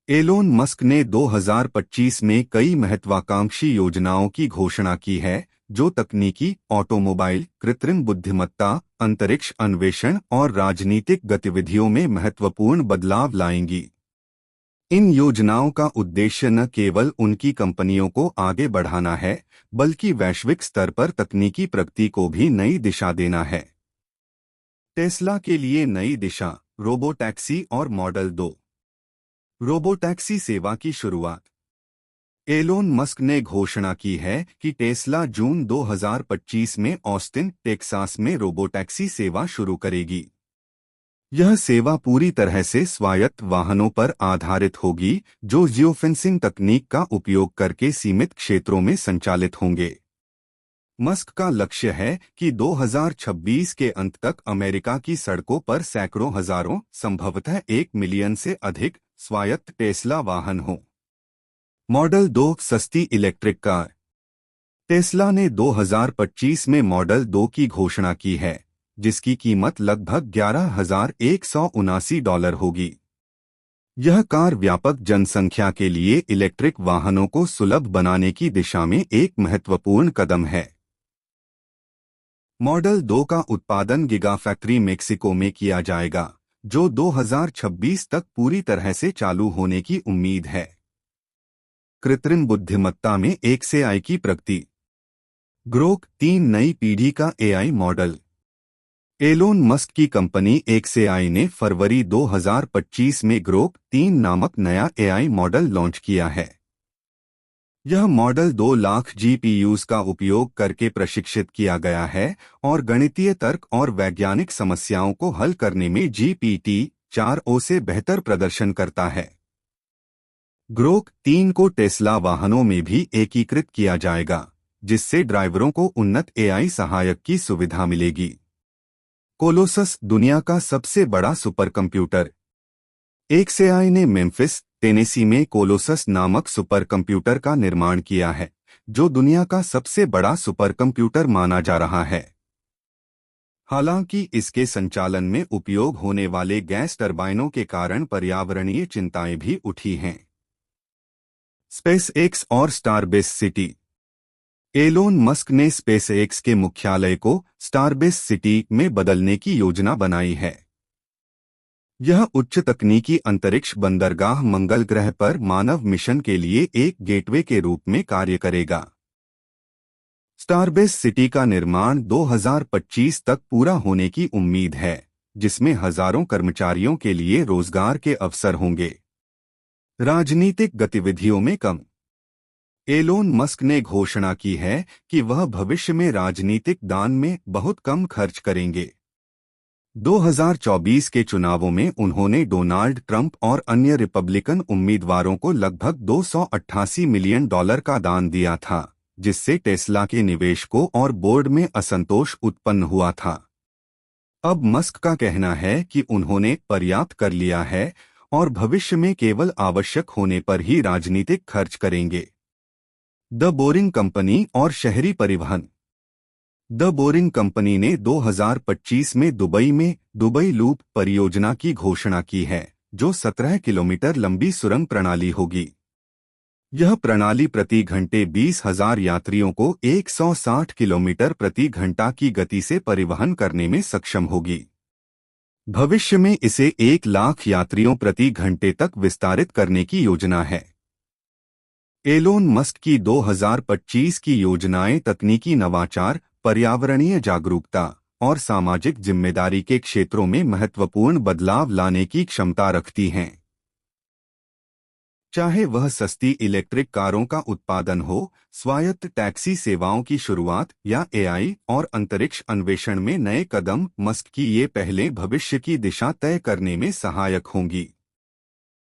Elon Musk ने 2025 में कई महत्वाकांक्षी योजनाओं की घोषणा की है, जो तकनीकी, ऑटोमोबाइल, कृत्रिम बुद्धिमत्ता, अंतरिक्ष अन्वेषण और राजनीतिक गतिविधियों में महत्वपूर्ण बदलाव लाएंगी। इन योजनाओं का उद्देश्य न केवल उनकी कंपनियों को आगे बढ़ाना है, बल्कि वैश्विक स्तर पर तकनीकी प्रगति को भी नई दिशा देना है। टेस्ला के लिए नई दिशा, रोबोटैक्सी और मॉडल 2। रोबोटैक्सी सेवा की शुरुआत। एलोन मस्क ने घोषणा की है कि टेस्ला जून 2025 में ऑस्टिन, टेक्सास में रोबोटैक्सी सेवा शुरू करेगी। यह सेवा पूरी तरह से स्वायत्त वाहनों पर आधारित होगी, जो जियोफेंसिंग तकनीक का उपयोग करके सीमित क्षेत्रों में संचालित होंगे। मस्क का लक्ष्य है कि 2026 के अंत तक अमेरिका की सड़कों पर सैकड़ों हजारों, संभवतः 1 मिलियन से अधिक स्वायत्त टेस्ला वाहन हों। मॉडल 2 सस्ती इलेक्ट्रिक कार। टेस्ला ने 2025 में मॉडल 2 की घोषणा की है, जिसकी कीमत लगभग $11,179 होगी। यह कार व्यापक जनसंख्या के लिए इलेक्ट्रिक वाहनों को सुलभ बनाने की दिशा में एक महत्वपूर्ण कदम है। मॉडल 2 का उत्पादन गीगाफैक्ट्री मेक्सिको में किया जाएगा, जो 2026 तक पूरी तरह से चालू होने की उम्मीद है। कृत्रिम बुद्धिमत्ता में XAI की प्रगति। ग्रोक 3 नई पीढ़ी का AI मॉडल। एलोन मस्क की कंपनी XAI ने फरवरी 2025 में ग्रोक 3 नामक नया AI मॉडल लॉन्च किया है। यह मॉडल 2 लाख GPUs का उपयोग करके प्रशिक्षित किया गया है और गणितीय तर्क और वैज्ञानिक समस्याओं को हल करने में GPT-4o से बेहतर प्रदर्शन करता है। ग्रोक 3 को टेस्ला वाहनों में भी एकीकृत किया जाएगा, जिससे ड्राइवरों को उन्नत AI सहायक की सुविधा मिलेगी। कोलोसस दुनिया का सबसे बड़ा सुपर कंप्यूटर। XAI ने मेम्फिस, टेनेसी में कोलोसस नामक सुपर कंप्यूटर का निर्माण किया है, जो दुनिया का सबसे बड़ा सुपर कंप्यूटर माना जा रहा है। हालांकि इसके संचालन में उपयोग होने वाले गैस टरबाइनों के कारण पर्यावरणीय चिंताएं भी उठी हैं। स्पेसएक्स और स्टारबेस सिटी। एलोन मस्क ने स्पेसएक्स के मुख्यालय को स्टारबेस सिटी में बदलने की योजना बनाई है। यह उच्च तकनीकी अंतरिक्ष बंदरगाह मंगल ग्रह पर मानव मिशन के लिए एक गेटवे के रूप में कार्य करेगा। स्टारबेस सिटी का निर्माण 2025 तक पूरा होने की उम्मीद है, जिसमें हजारों कर्मचारियों के लिए रोजगार के अवसर होंगे। राजनीतिक गतिविधियों में कम। एलोन मस्क ने घोषणा की है कि वह भविष्य में राजनीतिक दान में बहुत कम खर्च करेंगे। 2024 के चुनावों में उन्होंने डोनाल्ड ट्रंप और अन्य रिपब्लिकन उम्मीदवारों को लगभग $288 मिलियन का दान दिया था, जिससे टेस्ला के निवेशकों और बोर्ड में असंतोष उत्पन्न हुआ था। अब मस्क का कहना है कि उन्होंने पर्याप्त कर लिया है और भविष्य में केवल आवश्यक होने पर ही राजनीतिक खर्च करेंगे। द बोरिंग कंपनी और शहरी परिवहन। द बोरिंग कंपनी ने 2025 में दुबई लूप परियोजना की घोषणा की है, जो 17 किलोमीटर लंबी सुरंग प्रणाली होगी। यह प्रणाली प्रति घंटे 20,000 यात्रियों को 160 किलोमीटर प्रति घंटा की गति से परिवहन करने में सक्षम होगी। भविष्य में इसे 1 लाख यात्रियों प्रति घंटे तक विस्तारित करने की योजना है। एलोन मस्क की 2025 की योजनाएं तकनीकी नवाचार, पर्यावरणीय जागरूकता और सामाजिक जिम्मेदारी के क्षेत्रों में महत्वपूर्ण बदलाव लाने की क्षमता रखती हैं। चाहे वह सस्ती इलेक्ट्रिक कारों का उत्पादन हो, स्वायत्त टैक्सी सेवाओं की शुरुआत या AI और अंतरिक्ष अन्वेषण में नए कदम, मस्क की ये पहले भविष्य की दिशा तय करने में सहायक होंगी।